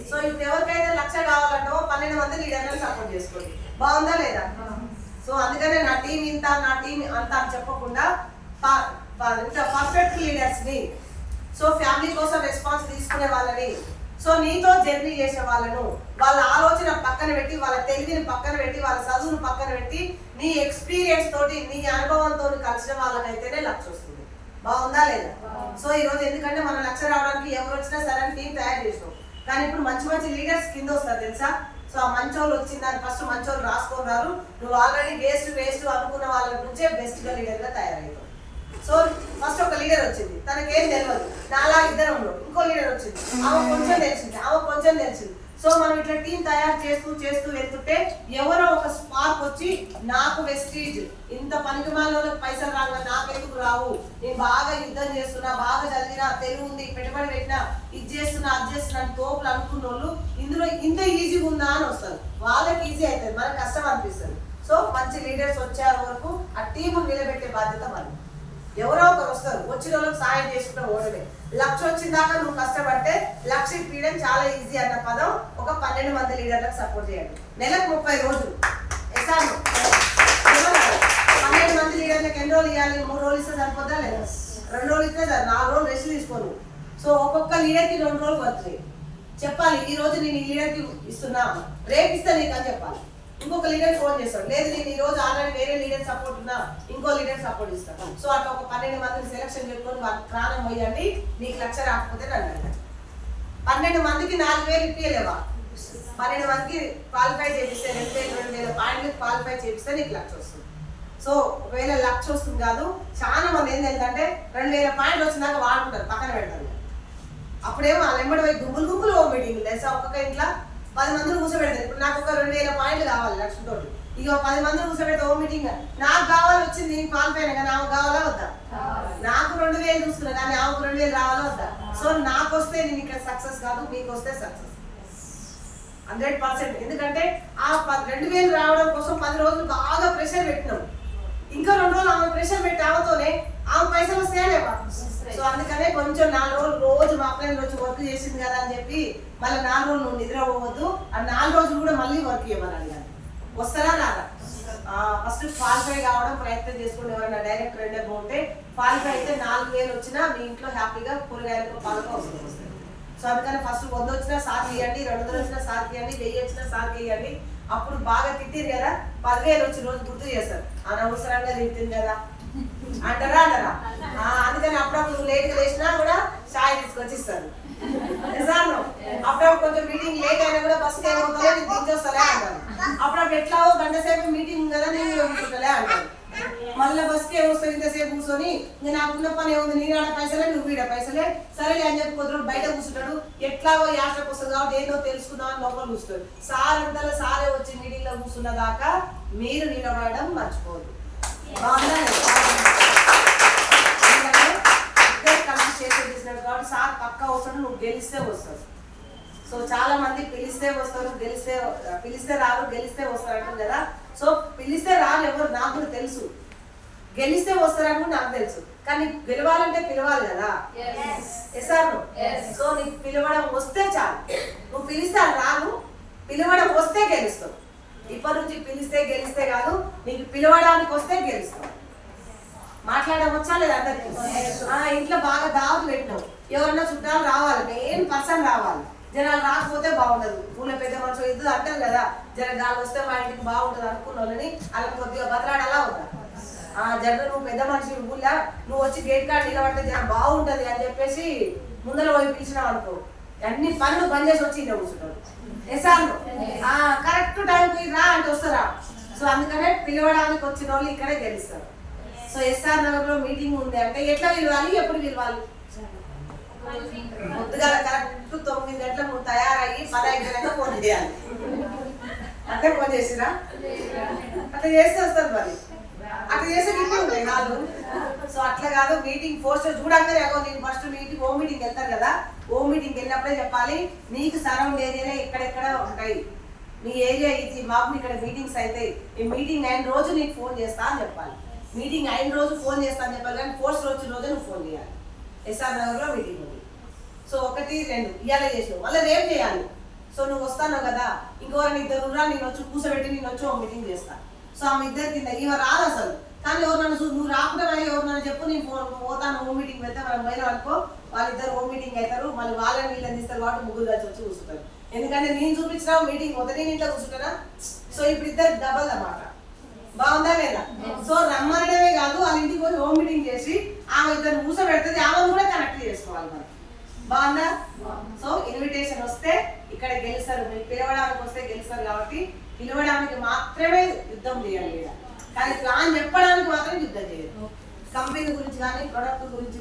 So ఇప్పుడు ఎవరికైతే 1,00,000 కావాలంటే 12 మంది లీడర్లను సపోర్ట్ చేసుకోండి. బాగుందా లేదా? సో అందుకనే నా టీం ఇంత, నా టీం అంత అని చెప్పకుండా పర్ఫెక్ట్ లీడర్స్ని, సో ఫ్యామిలీ కోసం రెస్పాన్స్ తీసుకునే వాళ్ళని, సో నీతో జర్నీ చేసే వాళ్ళను, వాళ్ళ ఆలోచన పక్కన పెట్టి, వాళ్ళ తెలివిని పక్కన పెట్టి, వాళ్ళ చదువును పక్కన పెట్టి, నీ ఎక్స్పీరియన్స్ తోటి, నీ అనుభవంతో కలిసిన వాళ్ళకైతేనే 1,00,000 వస్తుంది. బాగుందా లేదా? సో ఈరోజు ఎందుకంటే మనం 1,00,000 రావడానికి ఎవరు వచ్చినా సరే టీం తయారు చేసినాం. కానీ ఇప్పుడు మంచి మంచి లీడర్స్ కింద వస్తారు తెలుసా? సో ఆ మంచోళ్ళు వచ్చిందని ఫస్ట్ మంచోళ్ళు రాసుకున్నారు. నువ్వు ఆల్రెడీ వేస్ట్ అనుకున్న వాళ్ళ నుంచే బెస్ట్గా లీడర్గా తయారవుతావు. సో ఫస్ట్ ఒక లీడర్ వచ్చింది, తనకేం తెలియదు, నాలా ఇద్దరు ఉన్నాడు. ఇంకో లీడర్ వచ్చింది, ఆమె కొంచెం తెలిసింది. సో మనం ఇట్లా టీం తయారు చేస్తూ వెళ్తుంటే ఎవరో ఒక స్పార్క్ వచ్చి, నాకు వెస్టీజ్, ఇంత పనికి మాలోకి పైసలు రాగా నాకెందుకు రావు, నేను బాగా యుద్ధం చేస్తున్నా, బాగా చదివినా, తెలుగు ఉంది, పెట్టుబడి పెట్టినా, ఇది చేస్తున్నా అది చేస్తున్నా అని తోపులు అనుకున్న వాళ్ళు ఇందులో ఇంత ఈజీగా ఉందా అని వస్తారు. వాళ్ళకి ఈజీ అవుతుంది, మనకు కష్టం అనిపిస్తుంది. సో మంచి లీడర్స్ వచ్చే వరకు ఆ టీము నిలబెట్టే బాధ్యత మనం. ఎవరో ఒకరు వస్తారు, వచ్చిన వాళ్ళకి సాయం చేసుకుంటే ఓడలే. 1,00,000 వచ్చిందాకా నువ్వు కష్టపడితే 1,00,000 పీయడం చాలా ఈజీ అన్న పదం ఒక 12 మంది లీడర్లకు సపోర్ట్ చేయండి. నెలకు 30 రోజులు ఎసాను 12 మంది లీడర్లకు ఎన్ని రోజులు ఇవ్వాలి? 3 రోజులు ఇస్తే సరిపోద్దా లేదా? 2 రోజులు ఇస్తే సార్ 4 రోజులు రెస్ట్ తీసుకోను. సో ఒక్కొక్క లీడర్కి 2 రోజులు వస్తాయి. చెప్పాలి, ఈ రోజు నేను ఈ లీడర్కి ఇస్తున్నా, రేపు ఇస్తా నీకు అని చెప్పాలి. ఇంకొక లీడర్ ఫోన్ చేస్తాడు, లేదు నేను ఈ రోజు ఆల్రెడీ వేరే లీడర్ సపోర్ట్ ఉన్నా, ఇంకో లీడర్ సపోర్ట్ ఇస్తాను. సో అట్లా ఒక 12 మందిని సెలక్షన్ చేసుకొని వాళ్ళకి ప్రాణం పోయండి. నీకు 1,00,000 రాకపోతే నన్ను అడగండి. 12 మందికి 4,000 ఇప్పియలేవా? 12 మందికి క్వాలిఫై చేపిస్తే 2,000 పాయింట్లు క్వాలిఫై చేపిస్తే నీకు 1,00,000 వస్తుంది. సో ఒకవేళ 1,00,000 వస్తుంది కాదు, చాలా మంది ఏంటంటే 2,000 పాయింట్లు వచ్చినాక వాడుకుంటారు, పక్కన పెడతారు. అప్పుడేమో వాళ్ళు ఎంబడి పోయి గుంపులు మీటింగ్ లేదా ఒక్కొక్క ఇంట్లో 10 మందిని కూర్చోబెడతారు. ఇప్పుడు నాకు ఒక 2,000 పాయింట్లు కావాలి 1,00,000 తోటి, ఇక 10 మందిని కూర్చోబెడితే ఓ మీటింగ్ నాకు కావాలి వచ్చింది, నేను క్వాలిఫై అయినా కానీ ఆమెకు కావాలా వద్దా? నాకు 2,000 చూస్తున్నా కానీ ఆమెకు 2,000 రావాలా వద్దా? సో నాకు వస్తే నేను ఇక్కడ సక్సెస్ కాదు, మీకు వస్తే సక్సెస్ 100%. ఎందుకంటే ఆ 2,000 రావడం కోసం 10 రోజులు బాగా ప్రెషర్ పెట్టినాం. ఇంకా 2 రోజులు ఆమె ప్రెషర్ పెట్టి ఆమెతోనే ఆమె పైసలు వస్తాయలేవా? సో అందుకనే కొంచెం 4 రోజులు రోజు మా ఫ్రెండ్ వచ్చి వర్క్ చేసింది కదా అని చెప్పి మళ్ళీ 4 రోజులు నువ్వు నిద్ర పోవద్దు. ఆ 4 రోజులు కూడా మళ్ళీ వర్క్ చేయమని అడిగాను. వస్తారా రాదా? ఫస్ట్ క్వాలిఫై కావడం ప్రయత్నం చేసుకోండి. ఎవరైనా డైరెక్ట్ రెండర్ ఉంటే క్వాలిఫై అయితే 4,000 వచ్చినా మీ ఇంట్లో హ్యాపీగా కూరగాయలకు పాలకు అవసరం వస్తుంది. సో అందుకని ఫస్ట్ 100 వచ్చినా సార్కి ఇవ్వండి, 200 వచ్చినా సార్కి ఇవ్వండి, 1000 వచ్చినా సార్కి ఇవ్వండి. అప్పుడు బాగా తిట్టిరు కదా, 10,000 వచ్చి రోజు గుర్తు చేస్తారు, అనవసరంగా తిట్టింది కదా అంటారా? అందుకని అప్పుడప్పుడు లేట్గా లేచినా కూడా చాయ్ తీసుకొచ్చి ఇస్తారు. అప్పుడప్పుడు కొంచెం మీటింగ్ లేట్ అయినా కూడా బస్సుకి ఏమవుతుందో నేను దించొస్తలే అంటారు. అప్పుడప్పుడు ఎట్లాగో గంట సేపు మీటింగ్ కదా నేను కూర్చుంటలే అంటారు. మళ్ళీ బస్కి ఏమొస్తుంది ఇంతసేపు కూర్చొని, నేను నాకున్న పని ఏముంది, నేను ఆడ పైసలే నువ్వు ఈడ పైసలే సరేలే అని చెప్పి కొద్ది బయట కూర్చుంటాడు. ఎట్లాగో యాస్ట్రకు వస్తుంది కాబట్టి ఏదో తెలుసుకుందాం అని లోపల కూర్చుంటాడు. సార్ అంతలో సారే వచ్చి మీటింగ్ లో కూర్చున్న దాకా మీరు నిలబడడం మర్చిపోదు. కాబట్టి సార్ పక్కా వస్తాడు, నువ్వు గెలిస్తే వస్తావు. సో చాలా మంది పిలిస్తే వస్తారు, పిలిస్తే రారు, గెలిస్తే వస్తారు అంటారు కదా. సో పిలిస్తే రారు ఎవరు నాకు కూడా తెలుసు, గెలిస్తే వస్తారని కూడా నాకు తెలుసు. కానీ గెలవాలంటే పిలవాలి కదా. సో నీకు పిలవడం వస్తే చాలు. నువ్వు పిలిస్తే రాను, పిలవడం వస్తే గెలుస్తావు. ఇప్పటి నుంచి పిలిస్తే గెలిస్తే కాదు, నీకు పిలవడానికి వస్తే గెలుస్తావు. మాట్లాడడం వచ్చా లేదా అందరికి? ఇంట్లో బాగా దావతులు పెట్టినావు, ఎవరన్నా చుట్టాలు రావాలి, మెయిన్ పర్సన్ రావాలి. జనాలు రాకపోతే బాగుండదు. ఊళ్ళో పెద్ద మనుషులు ఇద్దరు అంటారు కదా, జనాలు వస్తే మా ఇంటికి బాగుంటుంది అనుకున్న వాళ్ళని అలా కొద్దిగా బతలాడలా ఉందా? జన నువ్వు పెద్ద మనిషి ఊళ్ళో నువ్వు వచ్చి గేట్ కార్డు నిలబడితే జనం బాగుంటది అని చెప్పేసి ముందర పోయి పిలిచినావు అనుకో, అన్ని పనులు బంద్ చేసి వచ్చి ఇంట్లో కూర్చుంటారు. కరెక్ట్ టైంకి రా అంటే వస్తారా? సో అందుకనే పిలవడానికి వచ్చిన వాళ్ళు ఇక్కడే గెలుస్తారు. సో ఎస్ఆర్ నగర్ లో మీటింగ్ ఉంది అంటే ఎట్లా పిలవాలి, ఎప్పుడు పిలవాలి? పొద్దుగాల కరెక్ట్ 9 గంటలకు నువ్వు తయారయ్యి 15 గంటలకు ఫోన్ చేయాలి. అంటే ఫోన్ చేసిరా? అట్లా చేస్తే వస్తారు. మరి అట్లా చేస్తే ఇంటి ఉంటాయి కాదు. సో అట్లా కాదు, మీటింగ్ పోస్టర్ చూడంగానే నేను ఫస్ట్ మీటింగ్ హోమ్ మీటింగ్ వెళ్తాను కదా, హోమ్ మీటింగ్ వెళ్ళినప్పుడే చెప్పాలి నీకు సరౌండ్ ఏరియాలో ఎక్కడెక్కడ ఉంటాయి, మీ ఏరియా ఇది, మాకు ఇక్కడ మీటింగ్స్ అవుతాయి, ఈ మీటింగ్ అయిన రోజు నీకు ఫోన్ చేస్తా అని చెప్పాలి. మీటింగ్ అయిన రోజు ఫోన్ చేస్తా అని చెప్పాలి, కానీ పోస్టర్ వచ్చిన రోజే నువ్వు ఫోన్ చేయాలి. ఎస్ఆర్ నగర్లో మీటింగ్ ఉంది. సో 1, 2 ఇవాళ చేసినావు, మళ్ళీ రేపు చేయాలి. సో నువ్వు వస్తాను కదా, ఇంకోరిని ఇద్దరు నేను వచ్చి కూర్చోబెట్టి నేను వచ్చి ఒక మీటింగ్ చేస్తా. సో ఆమె ఇద్దరు కింద ఇవ రాదు అసలు. కానీ ఎవరు నన్ను నువ్వు రాకుండా ఎవరు నన్ను చెప్పు, నేను పోతాను హోమ్ మీటింగ్ పెడితే మనం పోయినా అనుకో, వాళ్ళిద్దరు హోమ్ మీటింగ్ అవుతారు, మళ్ళీ వాళ్ళని వీళ్ళని తీస్తారు కాబట్టి ముగ్గురు కలిసి వచ్చి కూర్చుంటారు. ఎందుకంటే నేను చూపించిన మీటింగ్ పోతే నేను ఇంట్లో కూర్చుంటానా. సో ఇప్పుడు ఇద్దరు డబల్ అన్నమాట. బాగుందా లేదా? సో రమ్మనడమే కాదు, వాళ్ళ ఇంటికి పోయి హోమ్ మీటింగ్ చేసి ఆమె ఇద్దరు కూర్చోబెడుతుంది, ఆమెను కూడా కనెక్ట్ చేసుకోవాలి మనం. బాగుందా? సో ఇన్విటేషన్ వస్తే ఇక్కడ గెలుస్తారు, మీరు పిలవడానికి వస్తే గెలుస్తారు. కాబట్టి పిలవడానికి మాత్రమే యుద్ధం చేయాలి, కానీ ప్లాన్ చెప్పడానికి మాత్రం యుద్ధం చేయాలి. కంపెనీ గురించి కానీ ప్రొడక్ట్ గురించి